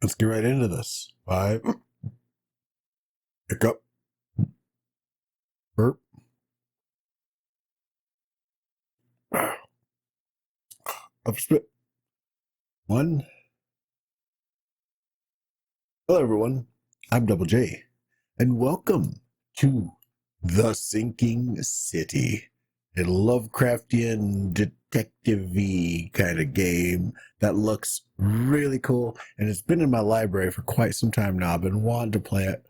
Let's get right into this. 5, hiccup, burp. Up spit. 1. Hello, everyone. I'm Double J, and welcome to The Sinking City, a Lovecraftian detective-y kind of game that looks really cool, and it's been in my library for quite some time now. I've been wanting to play it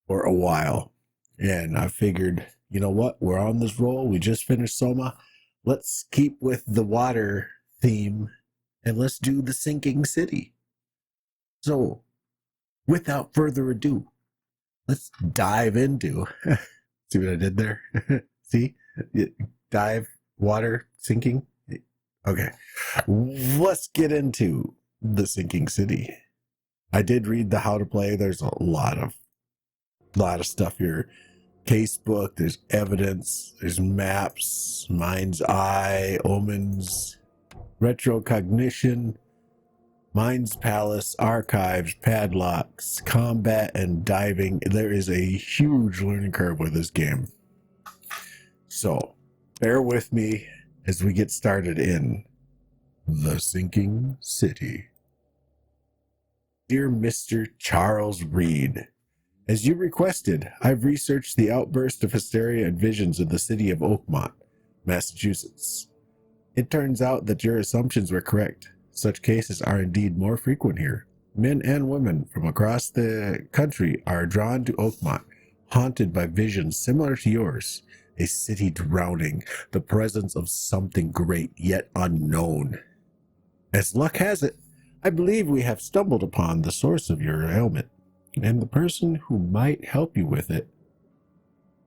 for a while, and I figured, you know what? We're on this roll. We just finished Soma. Let's keep with the water theme, and let's do The Sinking City. So, without further ado, let's dive into. See what I did there? See? Dive, water, sinking. Okay. Let's get into The Sinking City. I did read the how to play. There's a lot of stuff here. Casebook, there's evidence, there's maps, mind's eye, omens, retrocognition, mind's palace, archives, padlocks, combat, and diving. There is a huge learning curve with this game. So, bear with me as we get started in The Sinking City. Dear Mr. Charles Reed, as you requested, I've researched the outburst of hysteria and visions in the city of Oakmont, Massachusetts. It turns out that your assumptions were correct. Such cases are indeed more frequent here. Men and women from across the country are drawn to Oakmont, haunted by visions similar to yours. A city drowning, the presence of something great yet unknown. As luck has it, I believe we have stumbled upon the source of your ailment, and the person who might help you with it.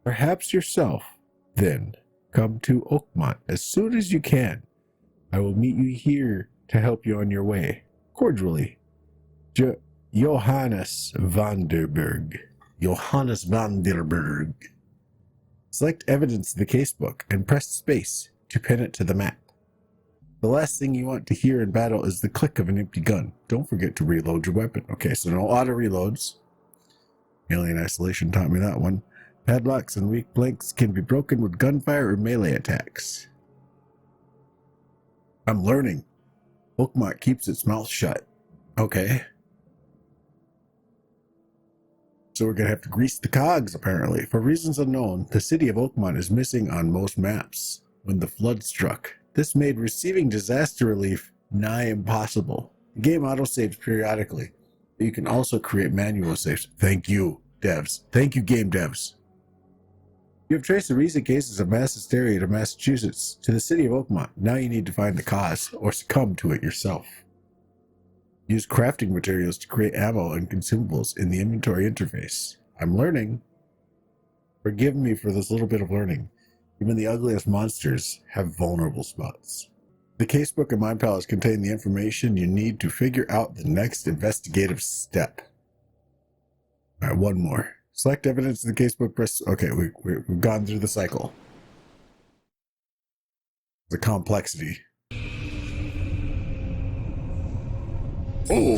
Perhaps yourself, then. Come to Oakmont as soon as you can. I will meet you here to help you on your way. Cordially, Johannes Vanderberg. Johannes Vanderberg. Select evidence in the casebook and press space to pin it to the map. The last thing you want to hear in battle is the click of an empty gun. Don't forget to reload your weapon. Okay, so no auto reloads. Alien Isolation taught me that one. Padlocks and weak blinks can be broken with gunfire or melee attacks. I'm learning. Oakmont keeps its mouth shut. Okay. So we're going to have to grease the cogs, apparently. For reasons unknown, the city of Oakmont is missing on most maps. When the flood struck, this made receiving disaster relief nigh impossible. The game autosaves periodically, but you can also create manual saves. Thank you, devs. Thank you, game devs. You have traced the recent cases of mass hysteria to Massachusetts, to the city of Oakmont. Now you need to find the cause, or succumb to it yourself. Use crafting materials to create ammo and consumables in the inventory interface. I'm learning. Forgive me for this little bit of learning. Even the ugliest monsters have vulnerable spots. The casebook and Mind Palace contain the information you need to figure out the next investigative step. All right, one more. Select evidence in the casebook. Press. Okay, we've gone through the cycle. The complexity. Oh!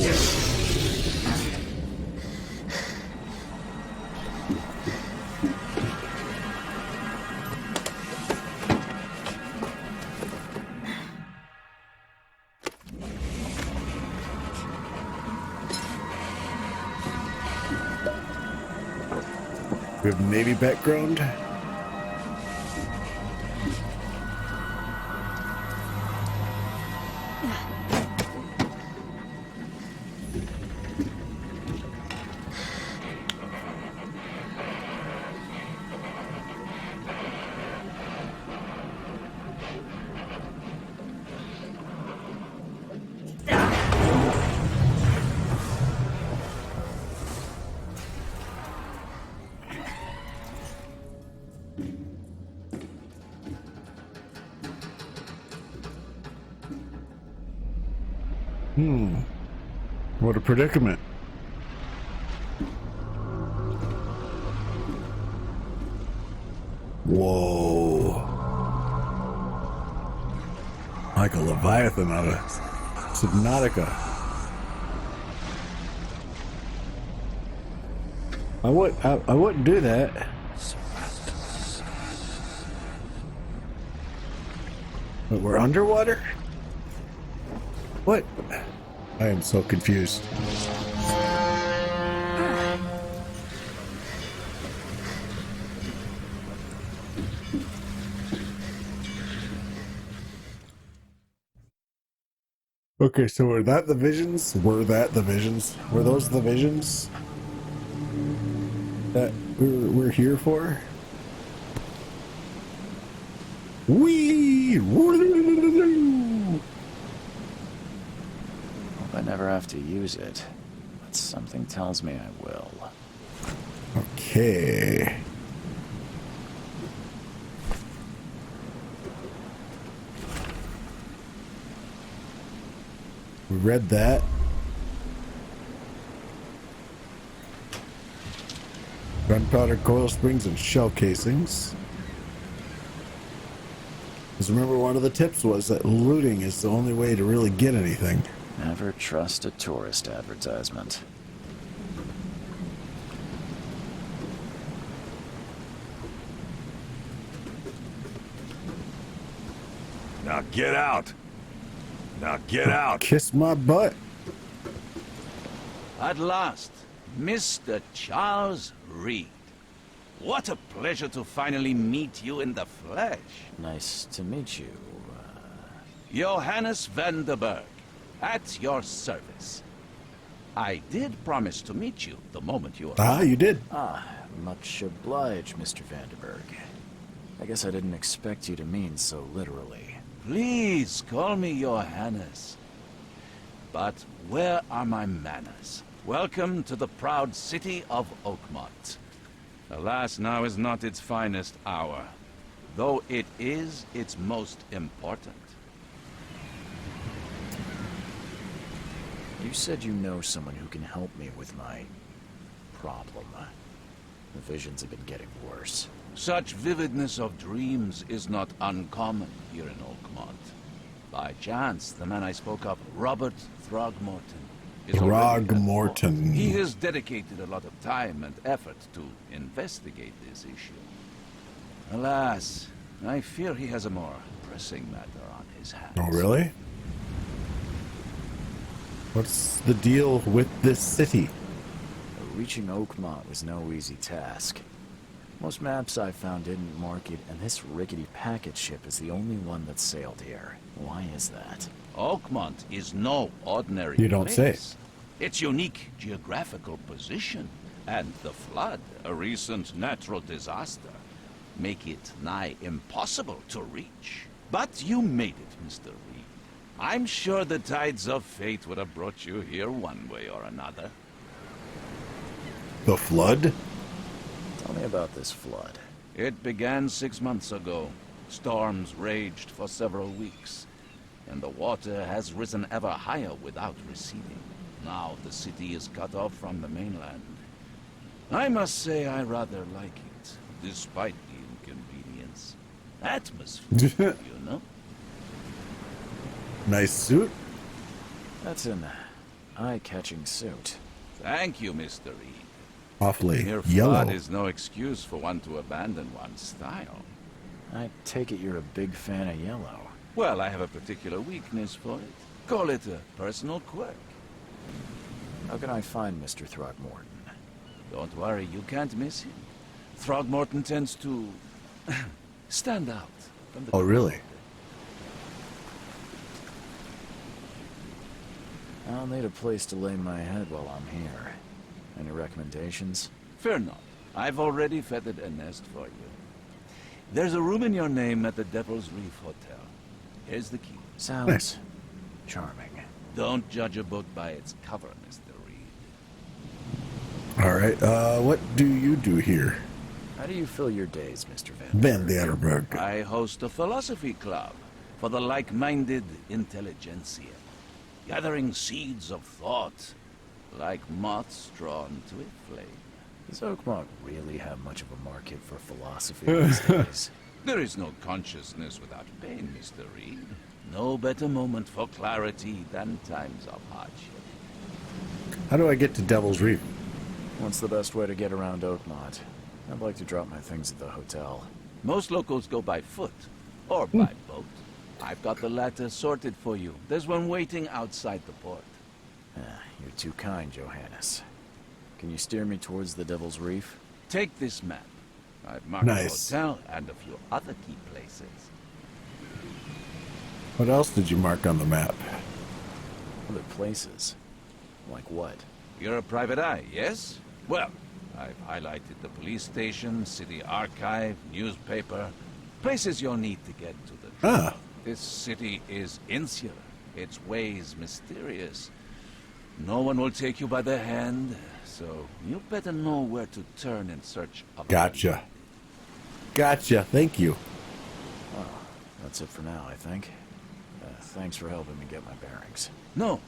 We have Navy background. What a predicament. Whoa. Like a Leviathan out of Subnautica. I wouldn't do that. But we're underwater? What? I am so confused. Okay, so were that the visions? Were those the visions that we're here for? Hope I never have to use it, but something tells me I will. Okay. We read that. Gunpowder, coil springs, and shell casings. Because remember, one of the tips was that looting is the only way to really get anything. Never trust a tourist advertisement. Now get out! Now get out! Kiss my butt. At last, Mr. Charles Reed. What a pleasure to finally meet you in the flesh. Nice to meet you. Johannes Vanderberg, at your service. I did promise to meet you the moment you arrived. Ah, you did. Much obliged, Mr. Vanderberg. I guess I didn't expect you to mean so literally. Please call me Johannes. But where are my manners? Welcome to the proud city of Oakmont. Alas, now is not its finest hour, though it is its most important. You said you know someone who can help me with my problem. The visions have been getting worse. Such vividness of dreams is not uncommon here in Oakmont. By chance, the man I spoke of, Robert Throgmorton, is already at work. Throgmorton. He has dedicated a lot of time and effort to investigate this issue. Alas, I fear he has a more pressing matter on his hands. Oh, really? What's the deal with this city? Reaching Oakmont was no easy task. Most maps I found didn't mark it, and this rickety packet ship is the only one that sailed here. Why is that? Oakmont is no ordinary You don't place. say. Its unique geographical position and the flood, a recent natural disaster, make it nigh impossible to reach. But you made it, Mr. Reed. I'm sure the tides of fate would have brought you here one way or another. The flood? Tell me about this flood. It began 6 months ago. Storms raged for several weeks, and the water has risen ever higher without receding. Now the city is cut off from the mainland. I must say I rather like it, despite the inconvenience. Atmosphere, you know? Nice suit. That's an eye-catching suit. Thank you, Mr. Reed. Awfully Mere yellow. flood is no excuse for one to abandon one's style. I take it you're a big fan of yellow. Well, I have a particular weakness for it. Call it a personal quirk. How can I find Mr. Throgmorton? Don't worry, you can't miss him. Throgmorton tends to stand out from the Oh, really? I'll need a place to lay my head while I'm here. Any recommendations? Fear not. I've already feathered a nest for you. There's a room in your name at the Devil's Reef Hotel. Here's the key. Sounds Nice. charming. Don't judge a book by its cover, Mr. Reed. All right. What do you do here? How do you fill your days, Mr. Van Vanderberg. I host a philosophy club for the like-minded intelligentsia, gathering seeds of thought like moths drawn to a flame. Does Oakmont really have much of a market for philosophy these days? There is no consciousness without pain, Mr. Reed. No better moment for clarity than times of hardship. How do I get to Devil's Reef? What's the best way to get around Oakmont? I'd like to drop my things at the hotel. Most locals go by foot, or by boat. I've got the latter sorted for you. There's one waiting outside the port. You're too kind, Johannes. Can you steer me towards the Devil's Reef? Take this map. I've marked Nice. the hotel and a few other key places. What else did you mark on the map? Other places? Like what? You're a private eye, yes? Well, I've highlighted the police station, city archive, newspaper, places you'll need to get to the truth. Ah, This city is insular, its ways mysterious. No one will take you by the hand, so you better know where to turn in search of... gotcha. Gotcha. Thank you. That's it for now, I think. Thanks for helping me get my bearings. No.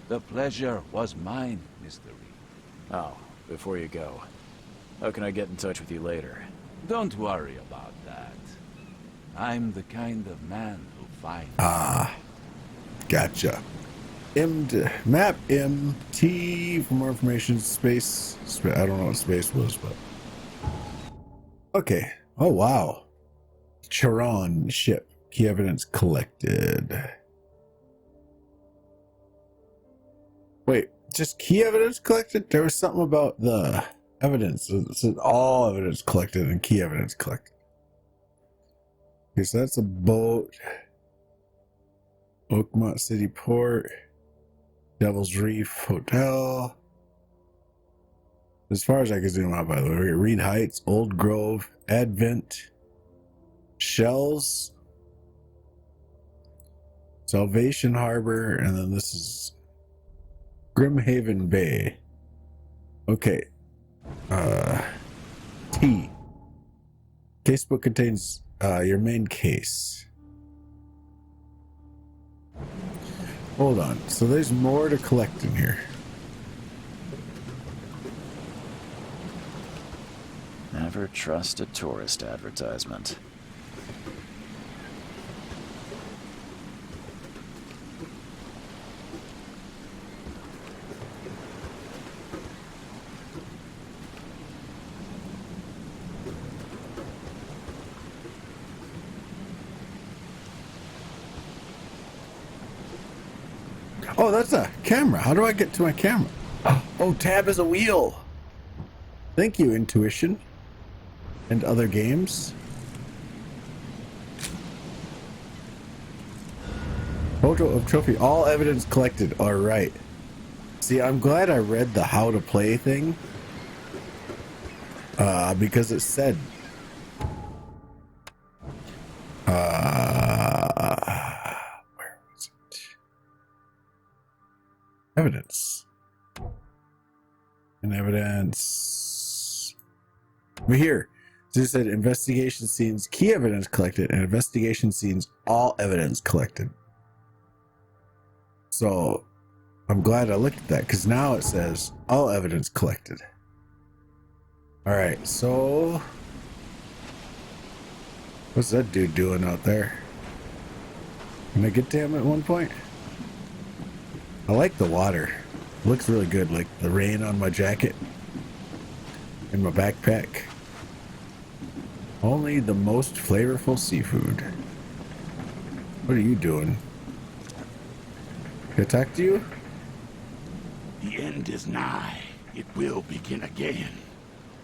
The pleasure was mine, Mr. Reed. Oh, before you go, how can I get in touch with you later? Don't worry about that. I'm the kind of man who finds... Gotcha. Map MT for more information. Space. I don't know what space was, but okay. Oh wow. Charon ship. Key evidence collected. Wait, just key evidence collected? There was something about the evidence. It said all evidence collected and key evidence collected. Okay, so that's a boat. Oakmont City Port. Devil's Reef Hotel. As far as I can zoom out, by the way, Reed Heights, Old Grove, Advent, Shells, Salvation Harbor, and then this is Grimhaven Bay. Okay. T. Casebook contains your main case. Hold on. So there's more to collect in here. Never trust a tourist advertisement. Oh, that's a camera. How do I get to my camera? Oh, tab is a wheel. Thank you, Intuition. And other games. Photo of trophy. All evidence collected. All right. See, I'm glad I read the how to play thing. Because it said. Where was it? Evidence. And evidence. Over here. So it said investigation scenes, key evidence collected, and investigation scenes, all evidence collected. So I'm glad I looked at that because now it says all evidence collected. All right, so what's that dude doing out there? Can I get to him at one point? I like the water. It looks really good, like the rain on my jacket and my backpack. Only the most flavorful seafood. What are you doing? Can I talk to you? The end is nigh. It will begin again.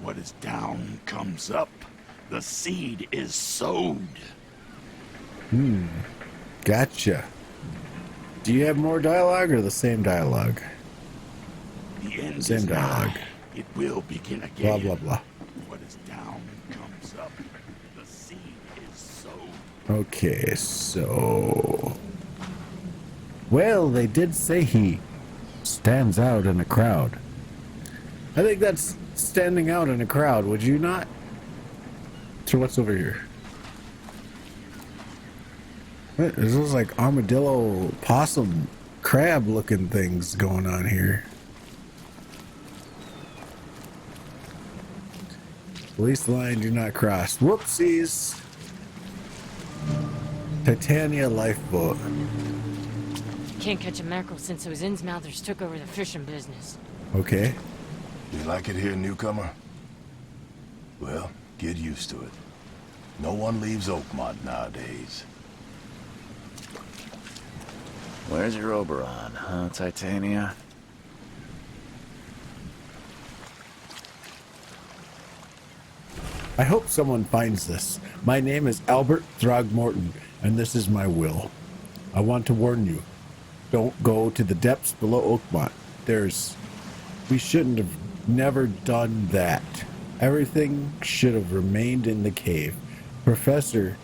What is down comes up. The seed is sowed. Gotcha. Do you have more dialogue or the same dialogue? The end Same is dialogue. nigh. It will begin Blah, again. blah, blah. What is down comes up. The seed is sowed. Okay, so... Well, they did say he stands out in a crowd. I think that's standing out in a crowd, would you not? So what's over here? What? This looks like armadillo, possum, crab looking things going on here. Police line do not cross. Whoopsies. Titania lifeboat. Can't catch a mackerel since those Innsmouthers took over the fishing business. Okay. You like it here, newcomer? Well, get used to it. No one leaves Oakmont nowadays. Where's your Oberon, huh, Titania? I hope someone finds this. My name is Albert Throgmorton, and this is my will. I want to warn you. Don't go to the depths below Oakmont. We shouldn't have never done that. Everything should have remained in the cave. Professor,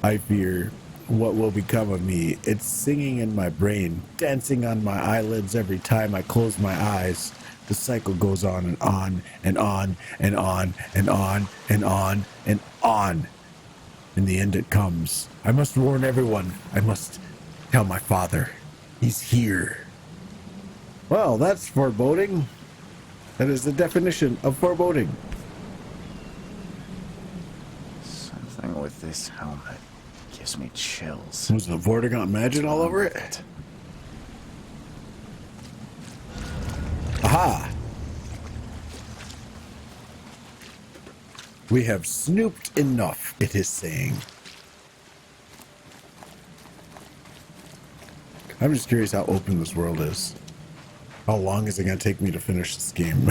I fear what will become of me. It's singing in my brain, dancing on my eyelids every time I close my eyes. The cycle goes on and on and on and on and on and on and on. In the end it comes. I must warn everyone. I must tell my father. He's here. Well, that's foreboding. That is the definition of foreboding. Something with this helmet gives me chills. Was the Vortigaunt magic all over it? Aha! We have snooped enough, it is saying. I'm just curious how open this world is. How long is it going to take me to finish this game?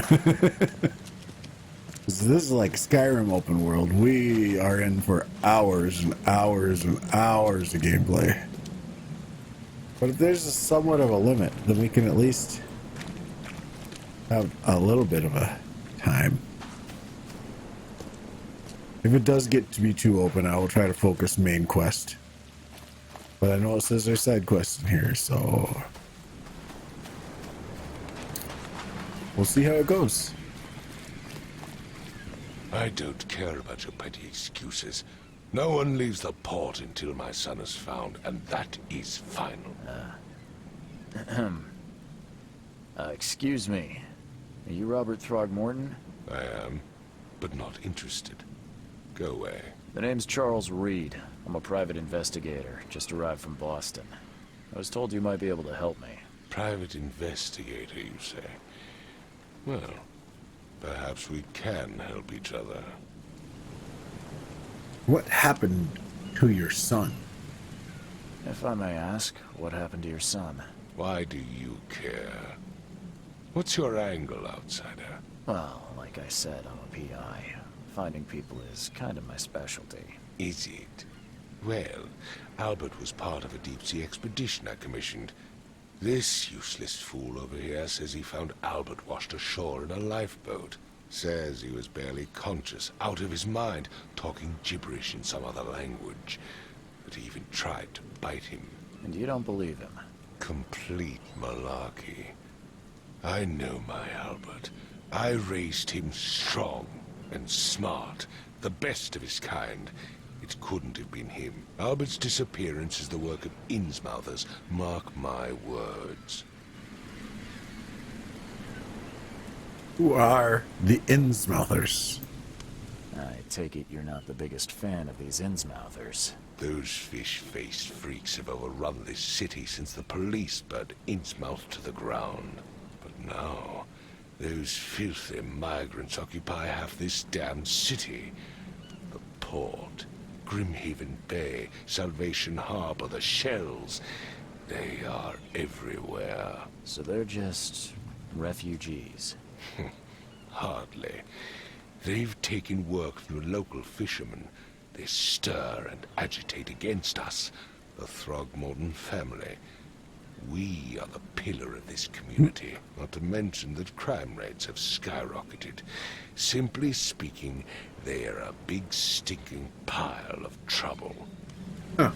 This is like Skyrim open world. We are in for hours and hours and hours of gameplay. But if there's somewhat of a limit, then we can at least have a little bit of a time. If it does get to be too open, I will try to focus main quest. But I know it says there's side quests in here, so we'll see how it goes. I don't care about your petty excuses. No one leaves the port until my son is found, and that is final. Excuse me. Are you Robert Throgmorton? I am, but not interested. Go away. The name's Charles Reed. I'm a private investigator, just arrived from Boston. I was told you might be able to help me. Private investigator, you say? Well, perhaps we can help each other. What happened to your son? If I may ask, what happened to your son? Why do you care? What's your angle, outsider? Well, like I said, I'm a PI. Finding people is kind of my specialty. Is it? Well, Albert was part of a deep-sea expedition I commissioned. This useless fool over here says he found Albert washed ashore in a lifeboat. Says he was barely conscious, out of his mind, talking gibberish in some other language. That he even tried to bite him. And you don't believe him? Complete malarkey. I know my Albert. I raised him strong and smart, the best of his kind. It couldn't have been him. Albert's disappearance is the work of Innsmouthers, mark my words. Who are the Innsmouthers? I take it you're not the biggest fan of these Innsmouthers. Those fish-faced freaks have overrun this city since the police burned Innsmouth to the ground. But now, those filthy migrants occupy half this damned city. The port, Grimhaven Bay, Salvation Harbor, the shells. They are everywhere. So they're just refugees. Hardly. They've taken work from the local fishermen. They stir and agitate against us, the Throgmorton family. We are the pillar of this community, not to mention that crime rates have skyrocketed. Simply speaking, they are a big stinking pile of trouble. Huh.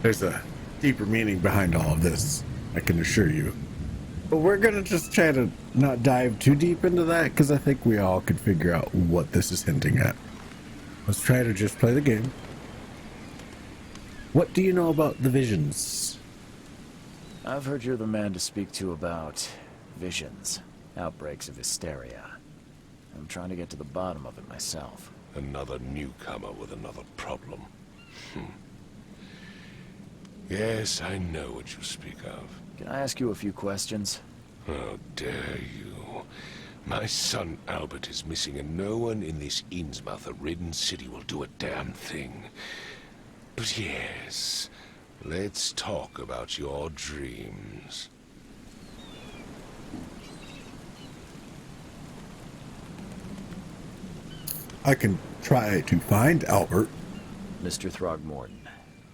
There's a deeper meaning behind all of this, I can assure you. But we're gonna just try to not dive too deep into that, because I think we all could figure out what this is hinting at. Let's try to just play the game. What do you know about the visions? I've heard you're the man to speak to about visions, outbreaks of hysteria. I'm trying to get to the bottom of it myself. Another newcomer with another problem. Yes, I know what you speak of. Can I ask you a few questions? How dare you? My son Albert is missing, and no one in this Innsmouth-ridden city will do a damn thing. But yes, let's talk about your dreams. I can try to find Albert. Mr. Throgmorton,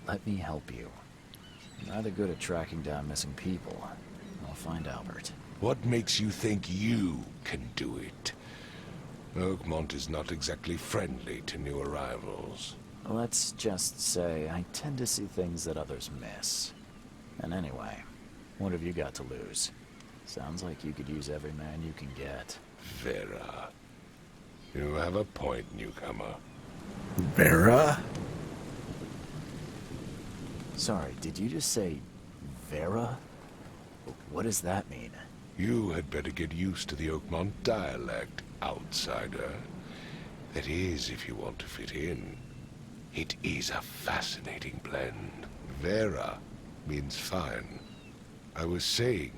let me help you. I'm rather good at tracking down missing people. I'll find Albert. What makes you think you can do it? Oakmont is not exactly friendly to new arrivals. Let's just say I tend to see things that others miss. And anyway, what have you got to lose? Sounds like you could use every man you can get. Vera. You have a point, newcomer. Vera? Sorry, did you just say Vera? What does that mean? You had better get used to the Oakmont dialect, outsider. That is, if you want to fit in. It is a fascinating blend. Vera means fine. I was saying,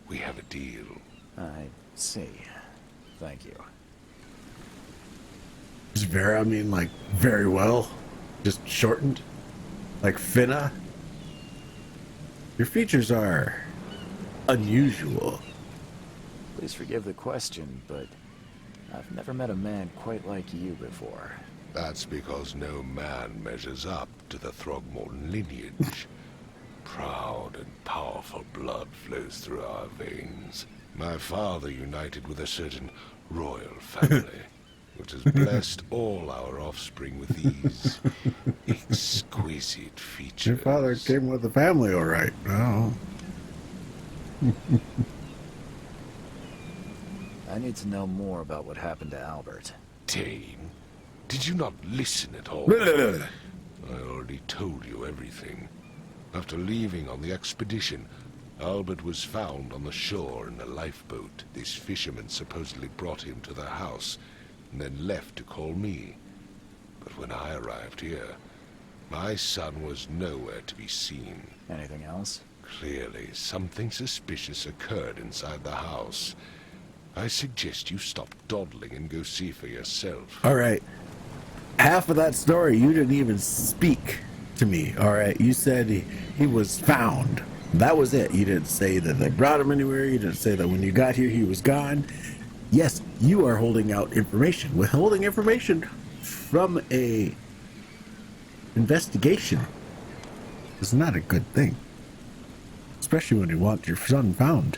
we have a deal. I see. Thank you. Does Vera mean like very well? Just shortened? Like Finna? Your features are unusual. Please forgive the question, but I've never met a man quite like you before. That's because no man measures up to the Throgmorton lineage. Proud and powerful blood flows through our veins. My father united with a certain royal family, which has blessed all our offspring with these exquisite features. Your father came with the family, all right. Oh. I need to know more about what happened to Albert. Dane, did you not listen at all? I already told you everything. After leaving on the expedition, Albert was found on the shore in a lifeboat. This fisherman supposedly brought him to their house, and then left to call me. But when I arrived here, my son was nowhere to be seen. Anything else? Clearly, something suspicious occurred inside the house. I suggest you stop dawdling and go see for yourself. All right. Half of that story, you didn't even speak to me. All right. You said he was found. That was it. You didn't say that they brought him anywhere. You didn't say that when you got here he was gone. Yes, you are holding out information. Withholding information from a investigation is not a good thing. Especially when you want your son found.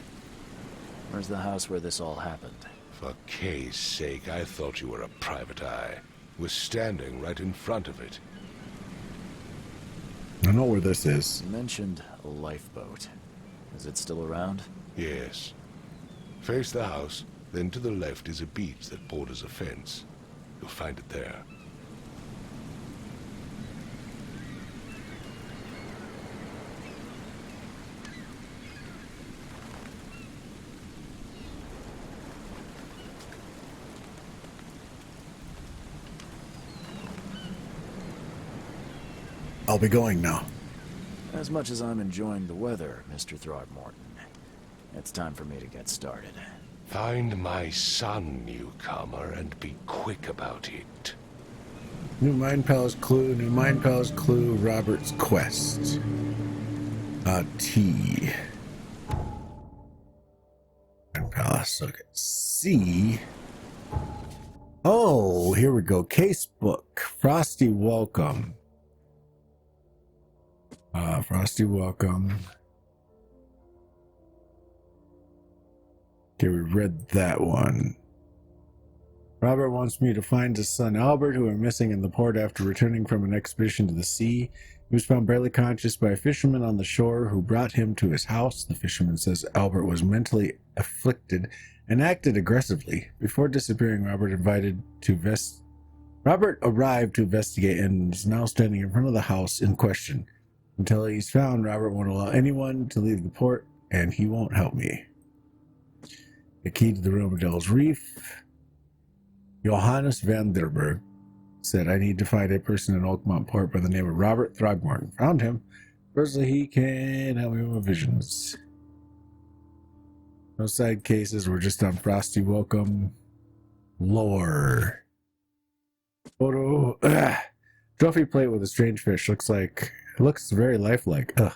Where's the house where this all happened? For Kay's sake, I thought you were a private eye. Was standing right in front of it. I know where this is. You mentioned a lifeboat. Is it still around? Yes. Face the house, then to the left is a beach that borders a fence. You'll find it there. I'll be going now. As much as I'm enjoying the weather, Mr. Throgmorton, it's time for me to get started. Find my son, newcomer, and be quick about it. New Mind Palace clue, New Mind Palace clue, Robert's quest. T. Mind Palace, look at C. Oh, here we go. Casebook. Frosty Welcome. Frosty Welcome. Okay, we read that one. Robert wants me to find his son Albert, who are missing in the port after returning from an expedition to the sea. He was found barely conscious by a fisherman on the shore who brought him to his house. The fisherman says Albert was mentally afflicted and acted aggressively. Before disappearing, Robert arrived to investigate and is now standing in front of the house in question. Until he's found, Robert won't allow anyone to leave the port, and he won't help me. The key to the Romadel's Reef. Johannes van der Berg said, I need to find a person in Oakmont Port by the name of Robert Throgmorton. Found him. Firstly, he can help me with visions. No side cases. We're just on Frosty Welcome. Lore. Photo. Trophy plate with a strange fish. Looks very lifelike. Ugh.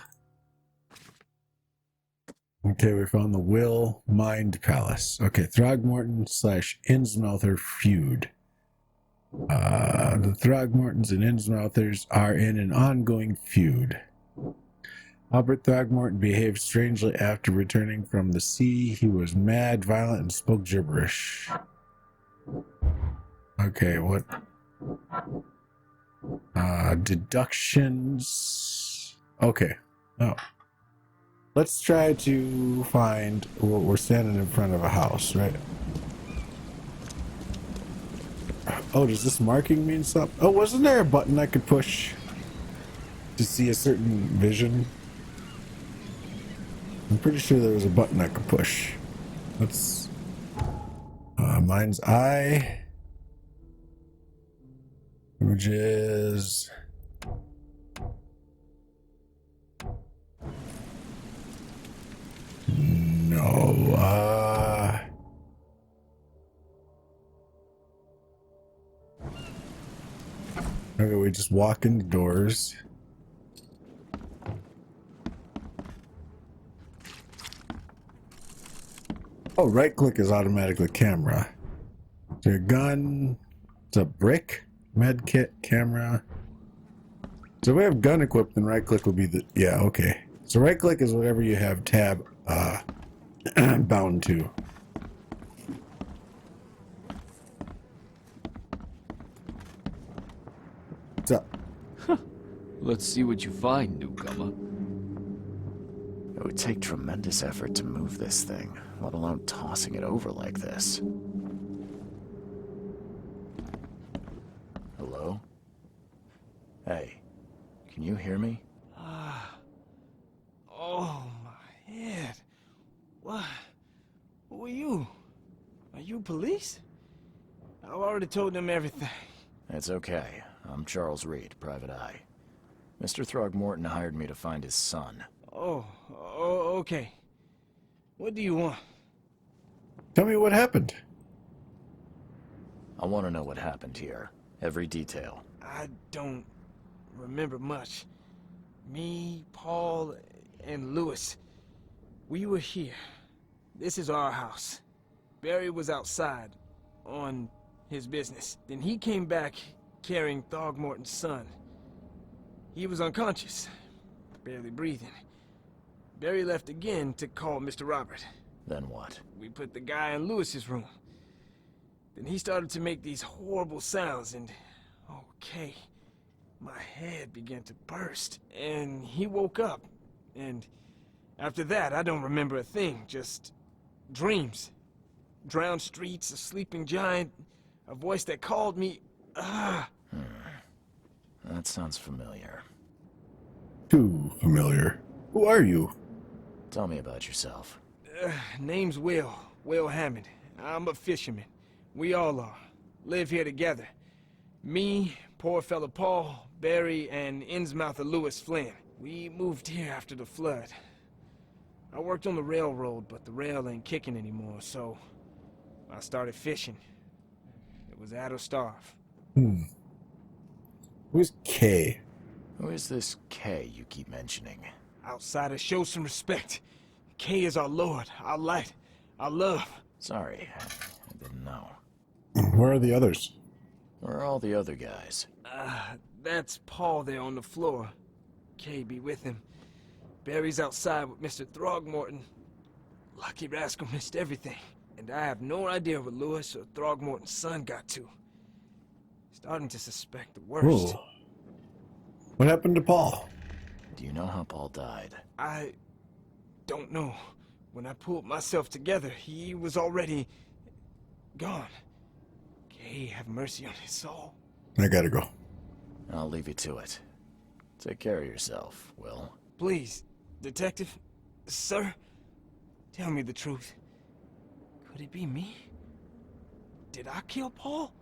Okay, we found the Will Mind Palace. Okay, Throgmorton / Innsmouther feud. The Throgmortons and Innsmouthers are in an ongoing feud. Albert Throgmorton behaved strangely after returning from the sea. He was mad, violent, and spoke gibberish. Okay, what? Deductions. Okay. Oh. Let's try to find. Well, we're standing in front of a house, right? Oh, does this marking mean something? Oh, wasn't there a button I could push to see a certain vision? I'm pretty sure there was a button I could push. Let's. Mind's eye. Images. No. Okay, we just walk in the doors. Oh, right click is automatically camera. So your gun, it's a brick, med kit, camera. So if we have gun equipped, then right click will be the, yeah, okay. So right click is whatever you have tab bound to. What's up? Let's see what you find, newcomer. It would take tremendous effort to move this thing, let alone tossing it over like this. Hello? Hey, can you hear me? Oh, my head. What? Who are you? Are you police? I've already told them everything. It's okay. I'm Charles Reed, Private Eye. Mr. Throgmorton hired me to find his son. Oh, okay. What do you want? Tell me what happened. I want to know what happened here. Every detail. I don't remember much. Me, Paul, and Lewis, we were here. This is our house. Barry was outside on his business. Then he came back carrying Throgmorton's son. He was unconscious, barely breathing. Barry left again to call Mr. Robert. Then what? We put the guy in Lewis's room. Then he started to make these horrible sounds and, okay, my head began to burst. And he woke up. And after that, I don't remember a thing, just dreams. Drowned streets, a sleeping giant, a voice that called me. That sounds familiar. Too familiar. Who are you? Tell me about yourself. Name's Will Hammond. I'm a fisherman. We all are. Live here together. Me, poor fella Paul, Barry, and Innsmouther Lewis Flynn. We moved here after the flood. I worked on the railroad, but the rail ain't kicking anymore, so I started fishing. It was at or starve. Who's K? Who is this K you keep mentioning? Outsiders, show some respect. K is our lord, our light, our love. Sorry, I didn't know. Where are the others? Where are all the other guys? That's Paul there on the floor. K be with him. Barry's outside with Mr. Throgmorton. Lucky rascal missed everything. And I have no idea what Lewis or Throgmorton's son got to. Starting to suspect the worst. Whoa. What happened to Paul? Do you know how Paul died? I don't know. When I pulled myself together, he was already gone. K, have mercy on his soul. I gotta go. I'll leave you to it. Take care of yourself, Will. Please, detective, sir, tell me the truth. Could it be me? Did I kill Paul?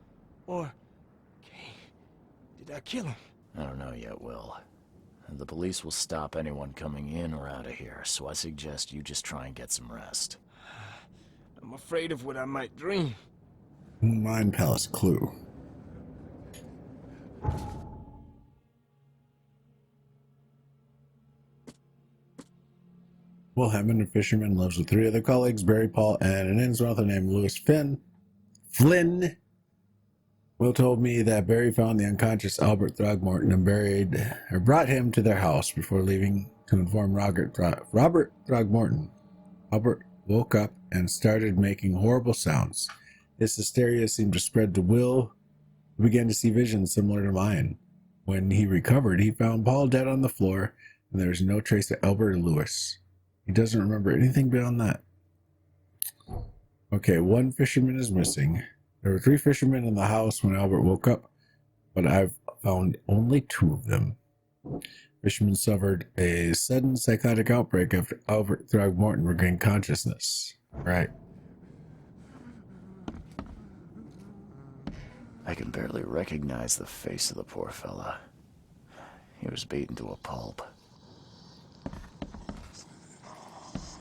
Or, K, did I kill him? I don't know yet, Will. The police will stop anyone coming in or out of here, so I suggest you just try and get some rest. I'm afraid of what I might dream. Mind Palace clue. Will Hammond, a fisherman, lives with 3 other colleagues, Barry, Paul, and an Innsmouther named Lewis Flynn. Will told me that Barry found the unconscious Albert Throgmorton and brought him to their house before leaving to inform Robert Throgmorton. Albert woke up and started making horrible sounds. His hysteria seemed to spread to Will, who began to see visions similar to mine. When he recovered, he found Paul dead on the floor, and there was no trace of Albert or Lewis. He doesn't remember anything beyond that. Okay, 1 fisherman is missing. There were 3 fishermen in the house when Albert woke up, but I've found only 2 of them. Fishermen suffered a sudden psychotic outbreak after Albert Throgmorton regained consciousness. Right. I can barely recognize the face of the poor fella. He was beaten to a pulp.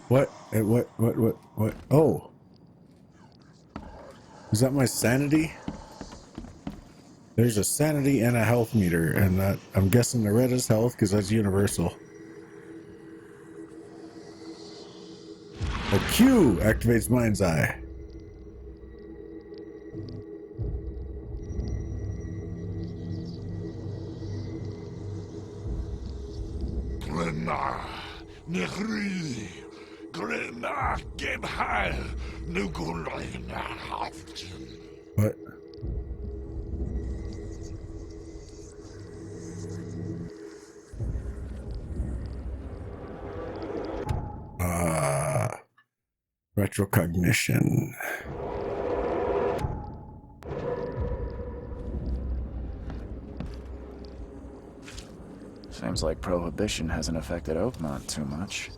What? What? Oh. Is that my sanity? There's a sanity and a health meter, and that I'm guessing the red is health because that's universal. A Q activates Mind's Eye. What? Retrocognition. Seems like Prohibition hasn't affected Oakmont too much.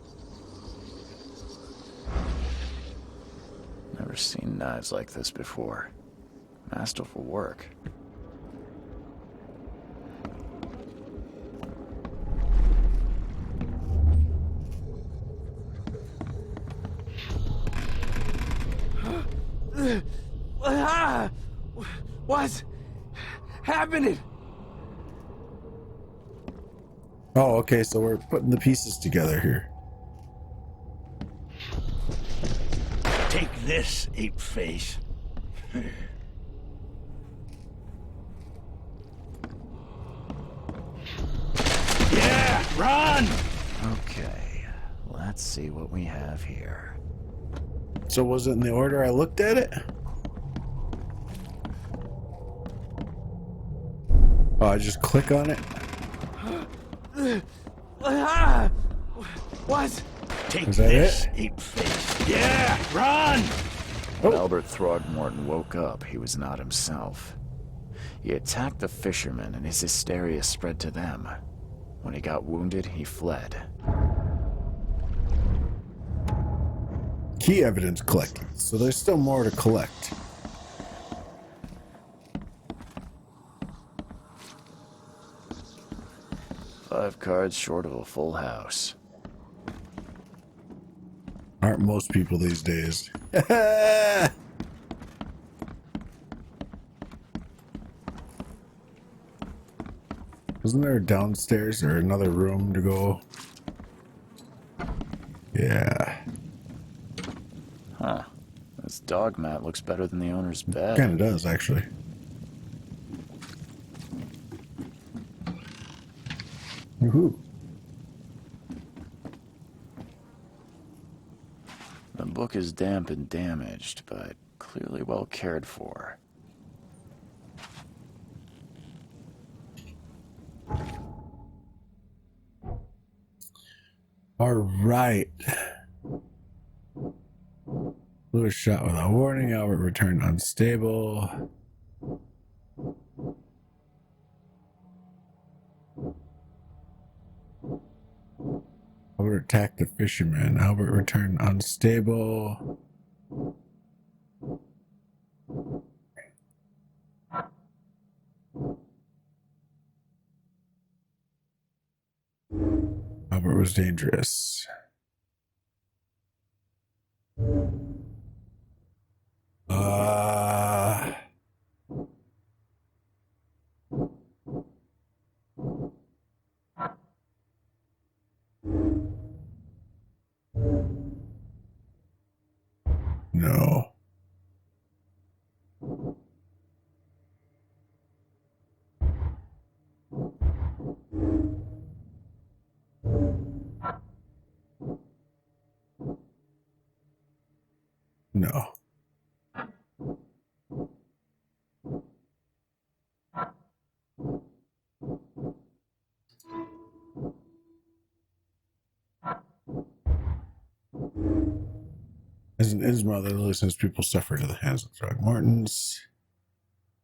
Never seen knives like this before. Masterful work. What's happening? Oh, okay, so we're putting the pieces together here. Take this, ape face. Yeah, run! Okay, let's see what we have here. So was it in the order I looked at it? Oh, I just click on it? What? Take Is that this, it? ape face. Yeah, run! When Albert Throgmorton woke up, he was not himself. He attacked the fishermen, and his hysteria spread to them. When he got wounded, he fled. Key evidence collected. So there's still more to collect. Five cards short of a full house. Aren't most people these days. Wasn't there downstairs or another room to go? Yeah. Huh. This dog mat looks better than the owner's bed. Kind of does, actually. Woohoo. The book is damp and damaged, but clearly well cared for. All right. Lewis shot without warning. Albert returned unstable. Albert attacked the fisherman. Albert returned unstable. Albert was dangerous. No. No. As an Innsmouth, the listeners, people suffer to the hands of Throgmortons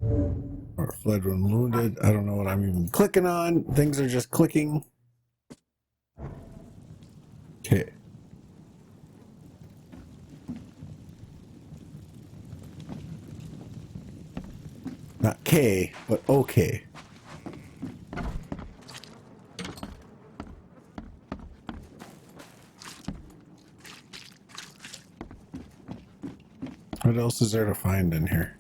or fled when wounded. I don't know what I'm even clicking on. Things are just clicking. Okay. Not K, but okay. What else is there to find in here?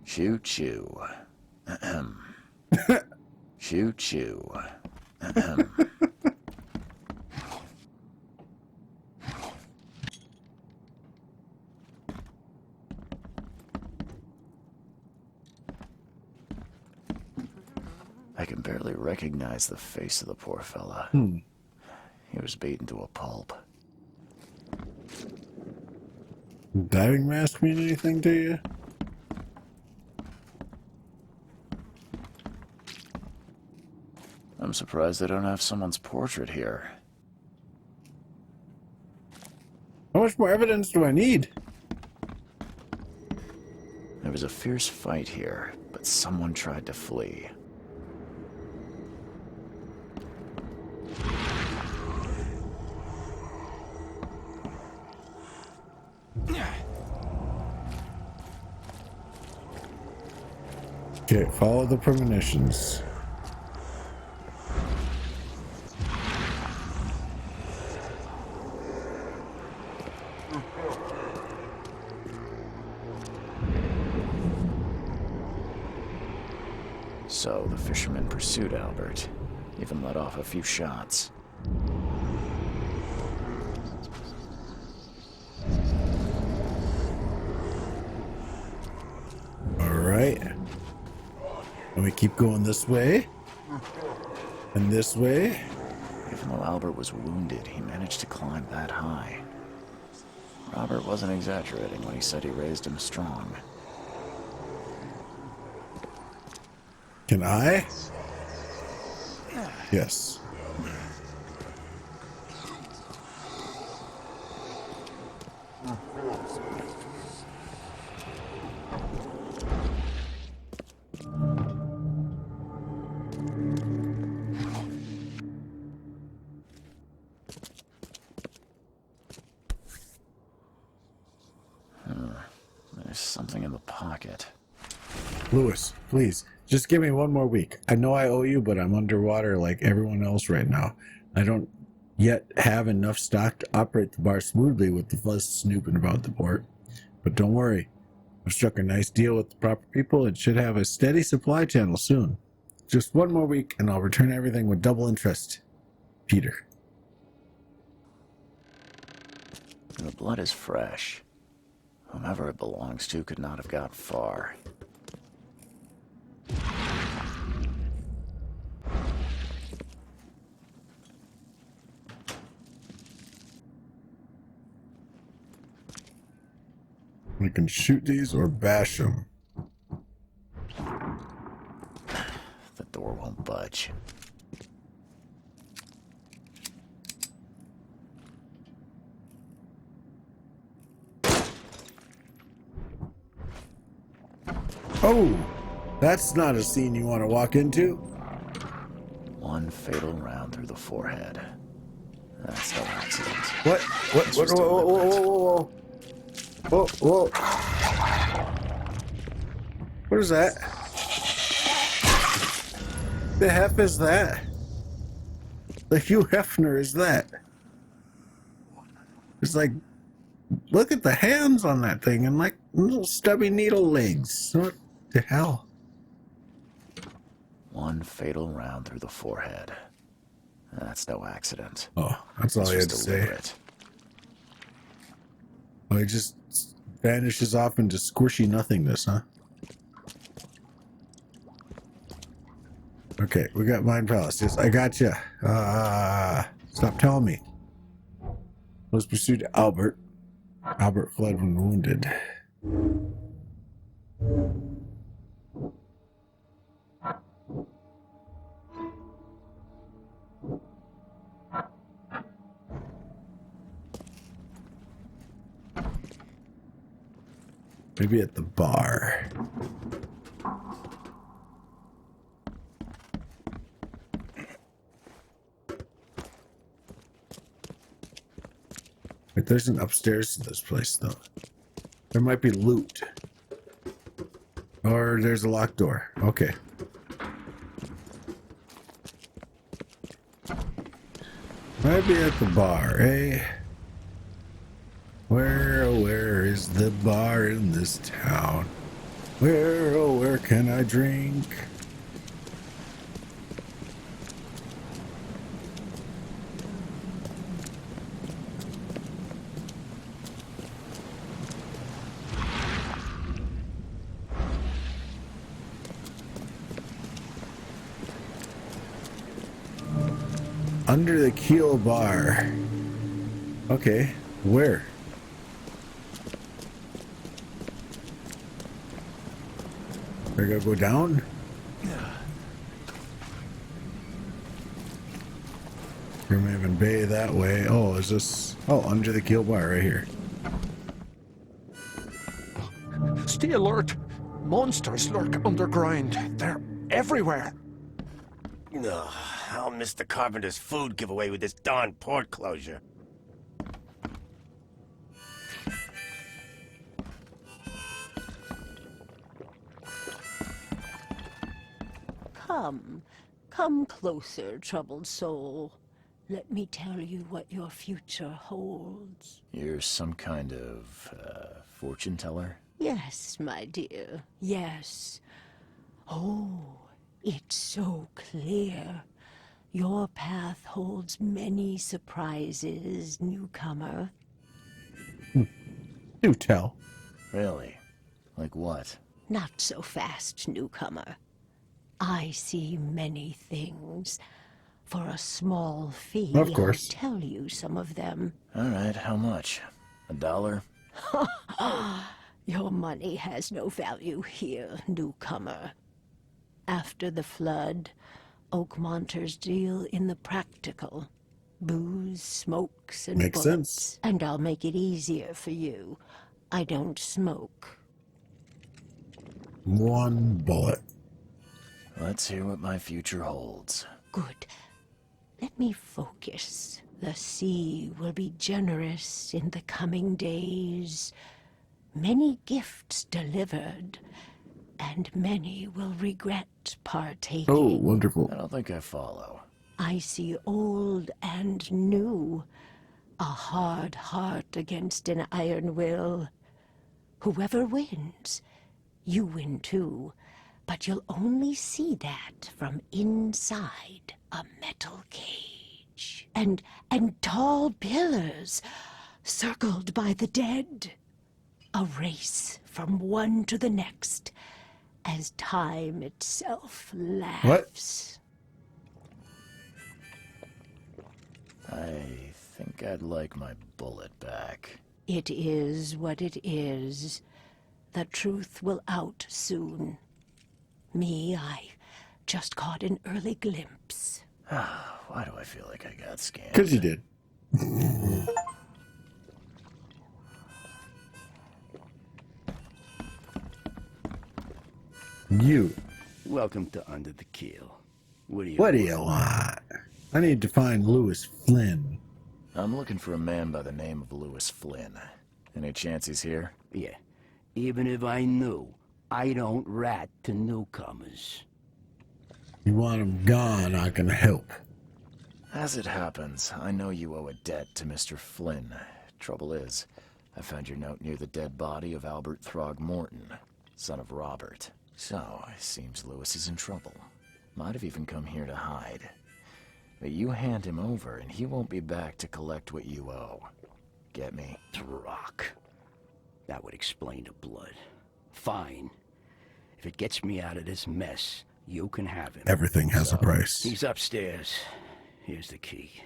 Choo choo. Ahem. Choo choo. Ahem. I can barely recognize the face of the poor fella. He was beaten to a pulp. Diving mask mean anything to you? I'm surprised they don't have someone's portrait here. How much more evidence do I need? There was a fierce fight here, but someone tried to flee. Okay, follow the premonitions. So the fisherman pursued Albert, even let off a few shots. All right. And we keep going this way. And this way. Even though Albert was wounded, he managed to climb that high. Robert wasn't exaggerating when he said he raised him strong. Can I? Yes. There's something in the pocket. Lewis, please, just give me one more week. I know I owe you, but I'm underwater like everyone else right now. I don't yet have enough stock to operate the bar smoothly with the fuss snooping about the port. But don't worry. I've struck a nice deal with the proper people and should have a steady supply channel soon. Just one more week and I'll return everything with double interest. Peter. The blood is fresh. Whomever it belongs to could not have got far. We can shoot these or bash them. The door won't budge. Oh, that's not a scene you want to walk into. One fatal round through the forehead. That's no accident. What? Whoa. Whoa. What is that? The heck is that? the Hugh Hefner is that? It's like, look at the hands on that thing and like little stubby needle legs. What the hell? One fatal round through the forehead. That's no accident. Oh, that's all This he was had to say. deliberate. Oh, he just vanishes off into squishy nothingness, huh? Okay, we got Mind Palace. Yes, I got you. Stop telling me. Was pursued Albert. Albert fled when wounded. Maybe at the bar. Wait, there's an upstairs to this place, though. There might be loot. Or there's a locked door. Okay. Might be at the bar, eh? Where is the bar in this town? Where can I drink? Under the Keel Bar. Okay, where? I gotta go down? Grimhaven Bay that way. Oh, is this... Oh, under the Keel Bar right here. Stay alert. Monsters lurk underground. They're everywhere. Ugh, I'll miss the carpenter's food giveaway with this darn port closure. Come closer, troubled soul. Let me tell you what your future holds. You're some kind of, fortune teller? Yes, my dear, yes. Oh, it's so clear. Your path holds many surprises, newcomer. Do tell. Really? Like what? Not so fast, newcomer. I see many things. For a small fee, Of course. I'll tell you some of them. All right, how much? $1? Your money has no value here, newcomer. After the flood, Oakmonters deal in the practical. Booze, smokes, and Makes bullets. sense. And I'll make it easier for you. I don't smoke. One bullet. Let's hear what my future holds. Good. Let me focus. The sea will be generous in the coming days. Many gifts delivered, and many will regret partaking. Oh, wonderful. I don't think I follow. I see old and new. A hard heart against an iron will. Whoever wins, you win too. But you'll only see that from inside a metal cage. And tall pillars, circled by the dead. A race from one to the next, as time itself laughs. I think I'd like my bullet back. It is what it is. The truth will out soon. Me, I just caught an early glimpse. Why do I feel like I got scammed? Because you did. You. Welcome to Under the Keel. What do you want? I need to find Lewis Flynn. I'm looking for a man by the name of Lewis Flynn. Any chance he's here? Yeah. Even if I knew, I don't rat to newcomers. You want him gone, I can help. As it happens, I know you owe a debt to Mr. Flynn. Trouble is, I found your note near the dead body of Albert Throgmorton, son of Robert. So, it seems Lewis is in trouble. Might have even come here to hide. But you hand him over, and he won't be back to collect what you owe. Get me? Throg. That would explain the blood. Fine. If it gets me out of this mess, you can have him. Everything has a price. He's upstairs. Here's the key.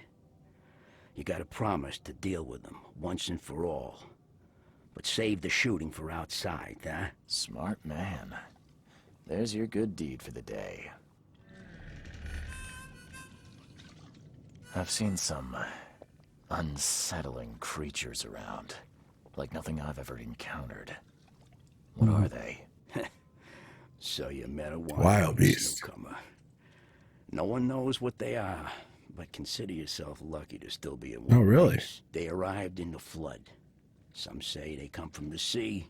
You gotta promise to deal with him, once and for all. But save the shooting for outside, huh? Smart man. There's your good deed for the day. I've seen some unsettling creatures around. Like nothing I've ever encountered. What are they? So you met a wild beast. Newcomer. No one knows what they are, but consider yourself lucky to still be in one. Oh, really? Place. They arrived in the flood. Some say they come from the sea.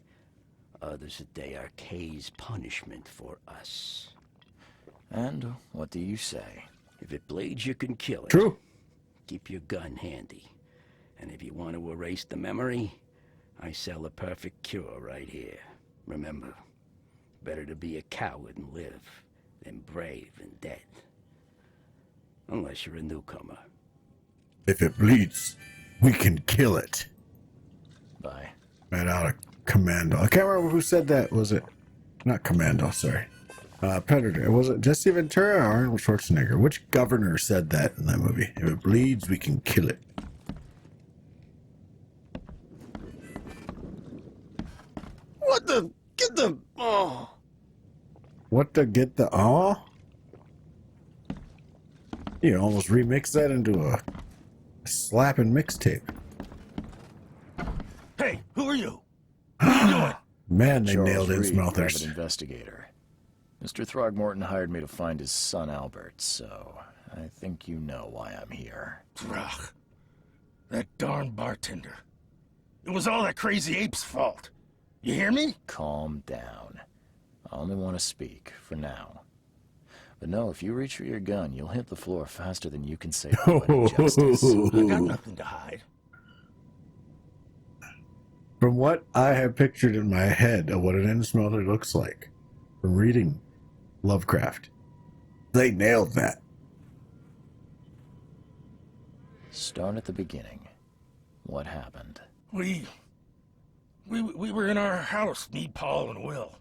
Others that they are Kay's punishment for us. And what do you say? If it bleeds, you can kill it. True. Keep your gun handy. And if you want to erase the memory, I sell a perfect cure right here. Remember, better to be a coward and live than brave and dead. Unless you're a newcomer. If it bleeds, we can kill it. Bye. Right out of Commando. I can't remember who said that. Was it? Not Commando, sorry. Predator. Was it Jesse Ventura or Arnold Schwarzenegger? Which governor said that in that movie? If it bleeds, we can kill it. What the? Get the... Oh. What to get the... Oh? You almost remix that into a slapping mixtape. Hey, who are you? What are you doing? Man, they Charles nailed in Reed, Smelters. private investigator. Mr. Throgmorton hired me to find his son Albert, so I think you know why I'm here. Ugh. That darn bartender. It was all that crazy ape's fault. You hear me? Calm down. I only want to speak, for now. But no, if you reach for your gun, you'll hit the floor faster than you can say poetic justice. I got nothing to hide. From what I have pictured in my head of what an end smelter looks like, from reading Lovecraft, they nailed that. Start at the beginning. What happened? We were in our house, me, Paul, and Will.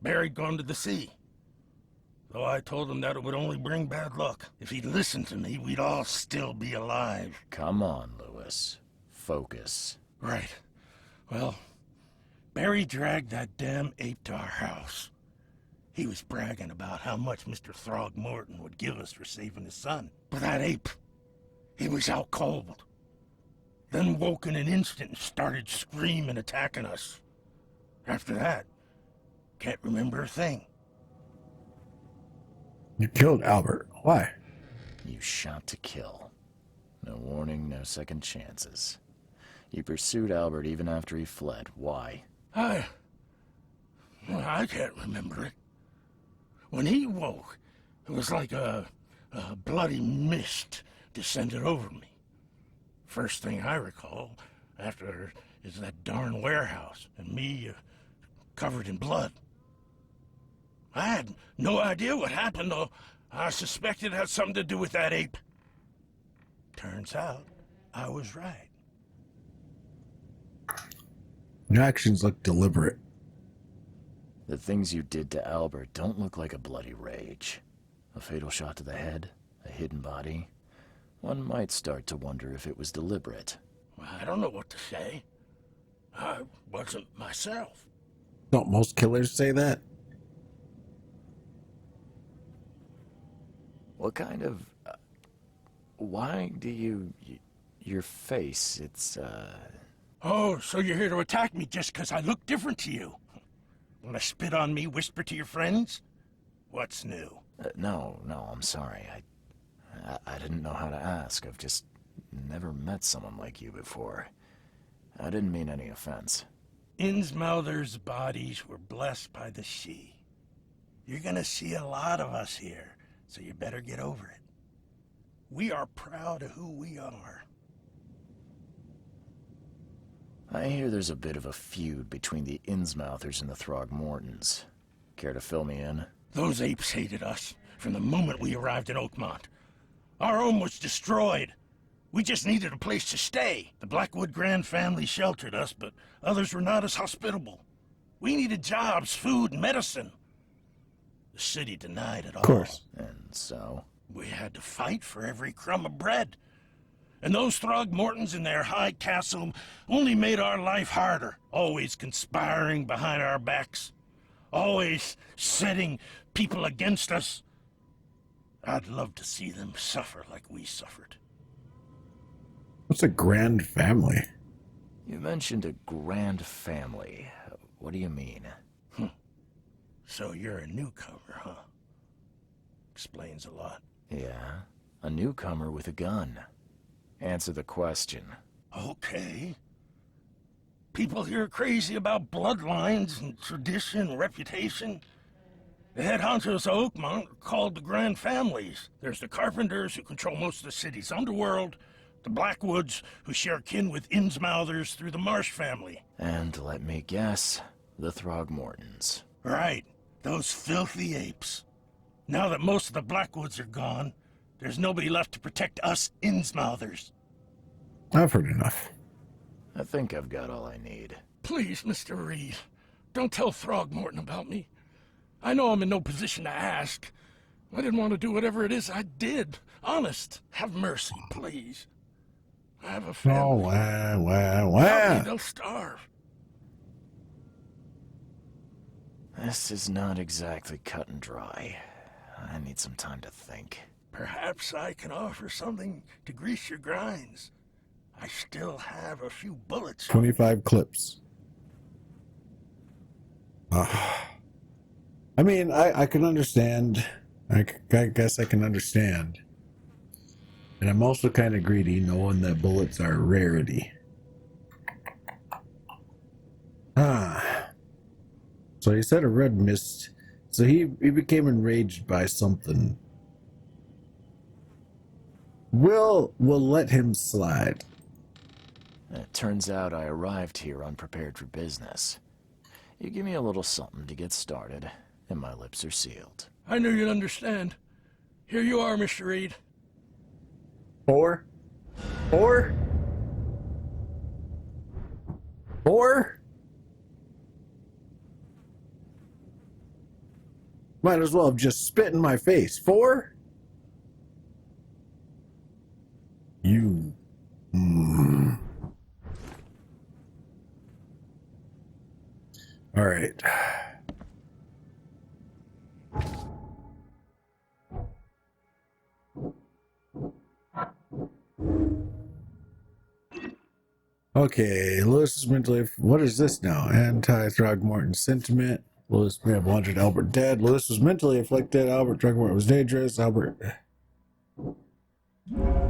Barry'd gone to the sea. Though I told him that it would only bring bad luck. If he'd listened to me, we'd all still be alive. Come on, Lewis. Focus. Right. Well, Barry dragged that damn ape to our house. He was bragging about how much Mr. Throgmorton would give us for saving his son. But that ape, he was out cold. Then woke in an instant and started screaming, attacking us. After that, can't remember a thing. You killed Albert. Why? You shot to kill. No warning, no second chances. You pursued Albert even after he fled. Why? I can't remember it. When he woke, it was like a bloody mist descended over me. First thing I recall after is that darn warehouse and me covered in blood. I had no idea what happened, though. I suspected it had something to do with that ape. Turns out, I was right. Your actions look deliberate. The things you did to Albert don't look like a bloody rage. A fatal shot to the head, a hidden body. One might start to wonder if it was deliberate. I don't know what to say. I wasn't myself. Don't most killers say that? What kind of... why do you... your face, it's, Oh, so you're here to attack me just because I look different to you? Want to spit on me, whisper to your friends? What's new? No, I'm sorry. I didn't know how to ask. I've just never met someone like you before. I didn't mean any offense. Innsmelder's bodies were blessed by the sea. You're gonna see a lot of us here, so you better get over it. We are proud of who we are. I hear there's a bit of a feud between the Innsmouthers and the Throgmortons. Care to fill me in? Those apes hated us from the moment we arrived in Oakmont. Our home was destroyed. We just needed a place to stay. The Blackwood Grand family sheltered us, but others were not as hospitable. We needed jobs, food, and medicine. The city denied it all. Of course. And so? We had to fight for every crumb of bread. And those Throgmortons in their high castle only made our life harder, always conspiring behind our backs, always setting people against us. I'd love to see them suffer like we suffered. What's a grand family? You mentioned a grand family. What do you mean? So you're a newcomer, huh? Explains a lot. Yeah, a newcomer with a gun. Answer the question. Okay. People here are crazy about bloodlines and tradition and reputation. The head honchos of Oakmont are called the Grand Families. There's the Carpenters, who control most of the city's underworld, the Blackwoods, who share kin with Innsmouthers through the Marsh family. And let me guess, the Throgmortons. Right, those filthy apes. Now that most of the Blackwoods are gone, there's nobody left to protect us Innsmouthers. I've heard enough. I think I've got all I need. Please, Mr. Reed, don't tell Throgmorton about me. I know I'm in no position to ask. I didn't want to do whatever it is I did. Honest, have mercy, please. I have a family. Oh, They'll starve. This is not exactly cut and dry. I need some time to think. Perhaps I can offer something to grease your grinds. I still have a few bullets. 25 clips. I mean, I can understand. I guess I can understand. And I'm also kind of greedy, knowing that bullets are a rarity. So he said a red mist. So he became enraged by something. We'll let him slide. It turns out I arrived here unprepared for business. You give me a little something to get started, and my lips are sealed. I knew you'd understand. Here you are, Mr. Reed. Four? Might as well have just spit in my face. 4? You. All right. Okay, Lewis is mentally... What is this now? Anti-Throgmorton sentiment. Lewis may have wanted Albert dead. Lewis was mentally afflicted. Albert Throgmorton was dangerous.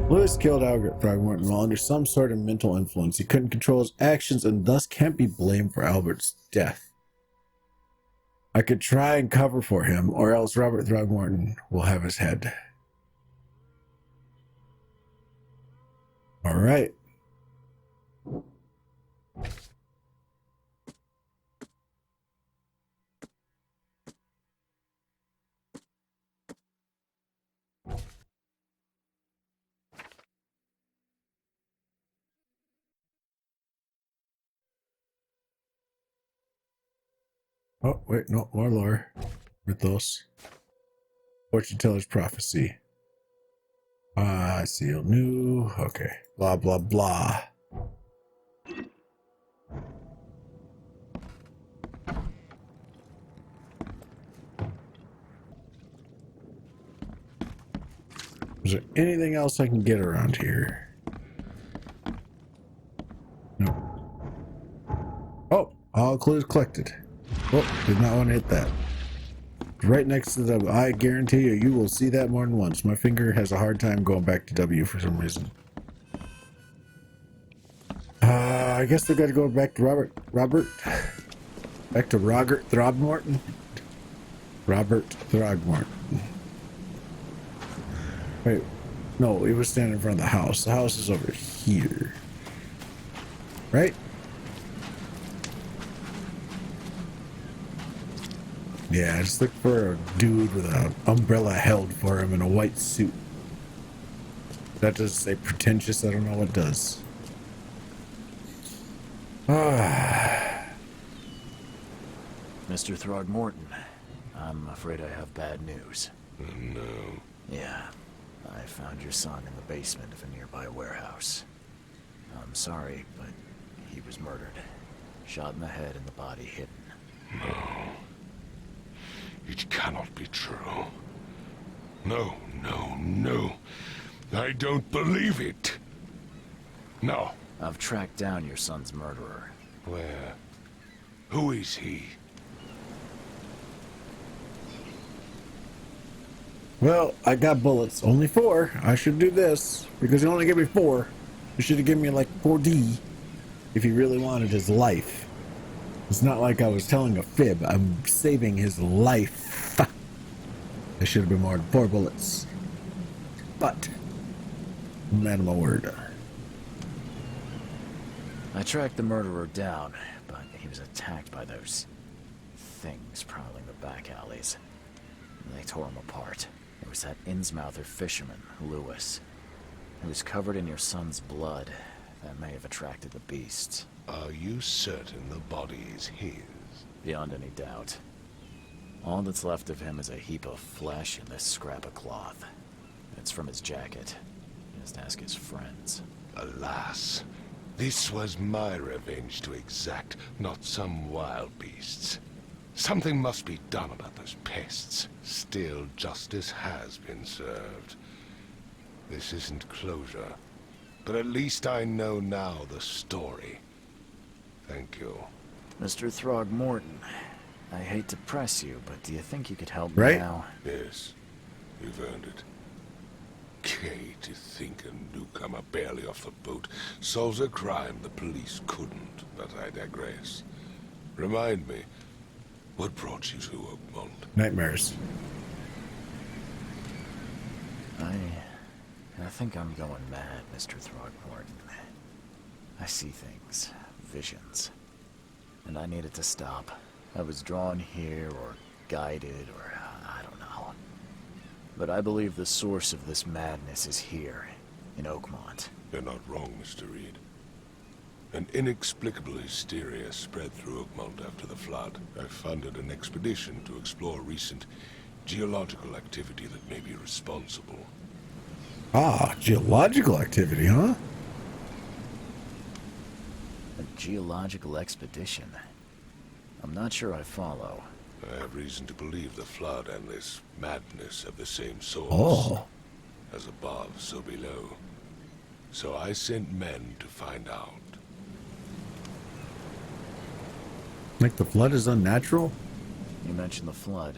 Lewis killed Albert Throgmorton while under some sort of mental influence. He couldn't control his actions and thus can't be blamed for Albert's death. I could try and cover for him, or else Robert Throgmorton will have his head. All right. Oh, wait, no, more lore. Mythos. Fortune teller's prophecy. Seal new. Okay. Blah, blah, blah. Is there anything else I can get around here? No. Oh, all clues collected. Oh, did not want to hit that. Right next to the... I guarantee you will see that more than once. My finger has a hard time going back to W for some reason. I guess they've got to go back to Robert? Back to Robert Throgmorton? Robert Throgmorton. Wait, No, he was standing in front of the house. The house is over here. Right? Yeah, just look for a dude with an umbrella held for him in a white suit. That does say pretentious. I don't know what does. Mr. Throgmorton, I'm afraid I have bad news. Oh, no. Yeah, I found your son in the basement of a nearby warehouse. I'm sorry, but he was murdered. Shot in the head and the body hidden. No. It cannot be true. No, no, no. I don't believe it. No. I've tracked down your son's murderer. Where? Who is he? Well, I got bullets. Only 4. I should do this because he only gave me 4. He should have given me like 4D if he really wanted his life. It's not like I was telling a fib. I'm saving his life. There should have been more than 4 bullets. But, man of my word. I tracked the murderer down, but he was attacked by those things prowling the back alleys. They tore him apart. It was that Innsmouther fisherman, Lewis. He was covered in your son's blood. That may have attracted the beasts. Are you certain the body is his? Beyond any doubt. All that's left of him is a heap of flesh and this scrap of cloth. It's from his jacket. Just ask his friends. Alas, this was my revenge to exact, not some wild beast's. Something must be done about those pests. Still, justice has been served. This isn't closure, but at least I know now the story. Thank you. Mr. Throgmorton, I hate to press you, but do you think you could help me now? Yes, you've earned it. Okay, to think a newcomer barely off the boat solves a crime the police couldn't, but I digress. Remind me, what brought you to Oakmont? Nightmares. I think I'm going mad, Mr. Throgmorton. I see things, visions, and I needed to stop. I was drawn here, or guided, or I don't know. But I believe the source of this madness is here, in Oakmont. You're not wrong, Mr. Reed. An inexplicable hysteria spread through Oakmont after the flood. I funded an expedition to explore recent geological activity that may be responsible. Ah, geological activity, huh? A geological expedition? I'm not sure I follow. I have reason to believe the flood and this madness have the same source. Oh. As above, so below. So I sent men to find out. Like the flood is unnatural? You mentioned the flood.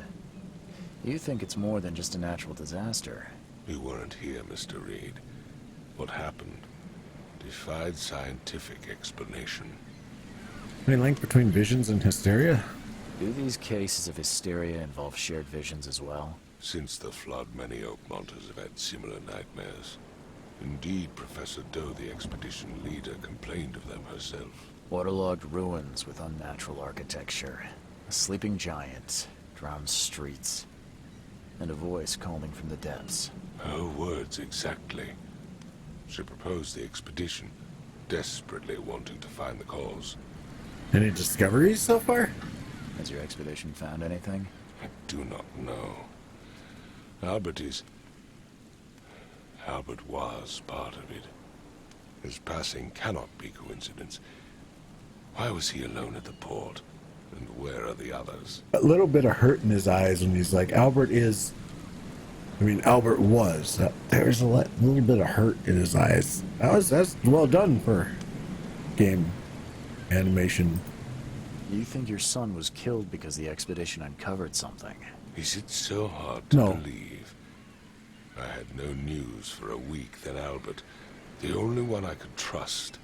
You think it's more than just a natural disaster. You weren't here, Mr. Reed. What happened defied scientific explanation. Any link between visions and hysteria? Do these cases of hysteria involve shared visions as well? Since the flood, many Oakmonters have had similar nightmares. Indeed, Professor Doe, the expedition leader, complained of them herself. Waterlogged ruins with unnatural architecture, a sleeping giant, drowned streets, and a voice calling from the depths. Her words exactly. She proposed the expedition, desperately wanting to find the cause. Any discoveries so far? Has your expedition found anything? I do not know. Albert was part of it. His passing cannot be coincidence. Why was he alone at the port? And where are the others? A little bit of hurt in his eyes when he's like, Albert was. There's a little bit of hurt in his eyes. That's well done for game animation. You think your son was killed because the expedition uncovered something? Is it so hard to No. believe? I had no news for a week, then Albert, the only one I could trust,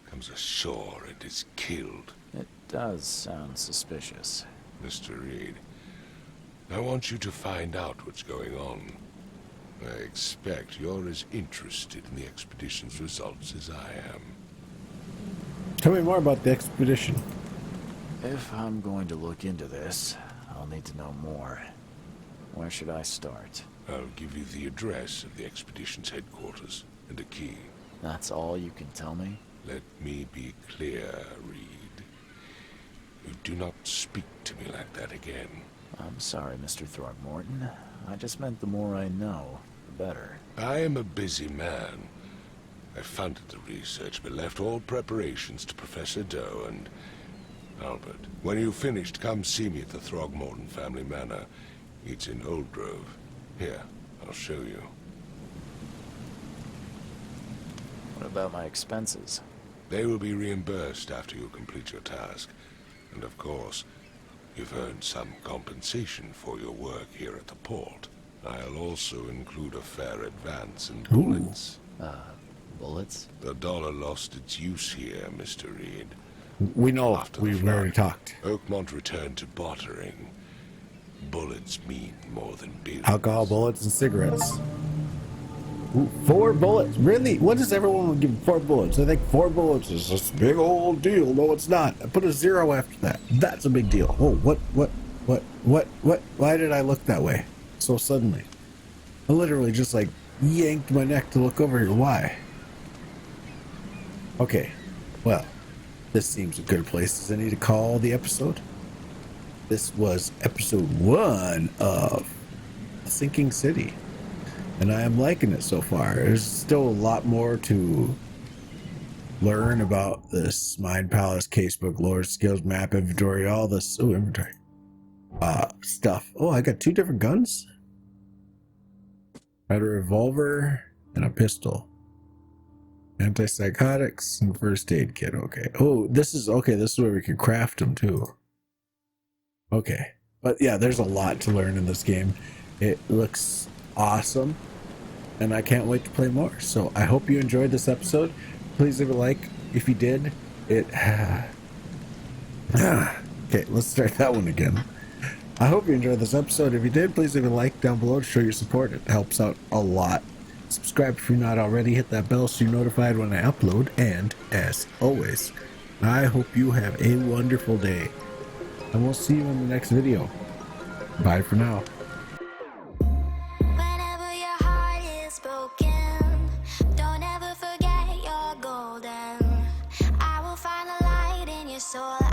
comes ashore and is killed. It does sound suspicious. Mr. Reed, I want you to find out what's going on. I expect you're as interested in the expedition's results as I am. Tell me more about the expedition. If I'm going to look into this, I'll need to know more. Where should I start? I'll give you the address of the expedition's headquarters and a key. That's all you can tell me? Let me be clear, Reed. You do not speak to me like that again. I'm sorry, Mr. Throgmorton. I just meant the more I know, the better. I am a busy man. I funded the research, but left all preparations to Professor Doe and Albert. When you've finished, come see me at the Throgmorton family manor. It's in Old Grove. Here, I'll show you. What about my expenses? They will be reimbursed after you complete your task. And of course, you've earned some compensation for your work here at the port. I'll also include a fair advance in bullets. Bullets? The dollar lost its use here, Mr. Reed. We know. After We've the already flood, talked. Oakmont returned to bartering. Bullets mean more than bills. Alcohol, bullets, and cigarettes. Ooh, 4 bullets? Really? What does everyone give 4 bullets? I think 4 bullets is this big old deal. No, it's not. I put a 0 after that. That's a big deal. Oh, what? Why did I look that way so suddenly? I literally just like yanked my neck to look over here. Why? Okay, well, this seems a good place as any to call the episode. This was episode 1 of Sinking City, and I am liking it so far. There's still a lot more to learn about this Mind Palace, casebook, lore, skills, map, inventory, all this inventory stuff. Oh, I got 2 different guns. I had a revolver and a pistol. Antipsychotics and first aid kit. Okay. Oh, this is where we can craft them too. Okay. But yeah, there's a lot to learn in this game. It looks awesome, and I can't wait to play more. So I hope you enjoyed this episode. Please leave a like if you did. Okay, let's start that one again. I hope you enjoyed this episode. If you did, please leave a like down below to show your support. It helps out a lot. Subscribe if you're not already. Hit that bell so you're notified when I upload. And as always, I hope you have a wonderful day. And we'll see you in the next video. Bye for now. Whenever your heart is broken, don't ever forget you're golden. I will find the light in your soul.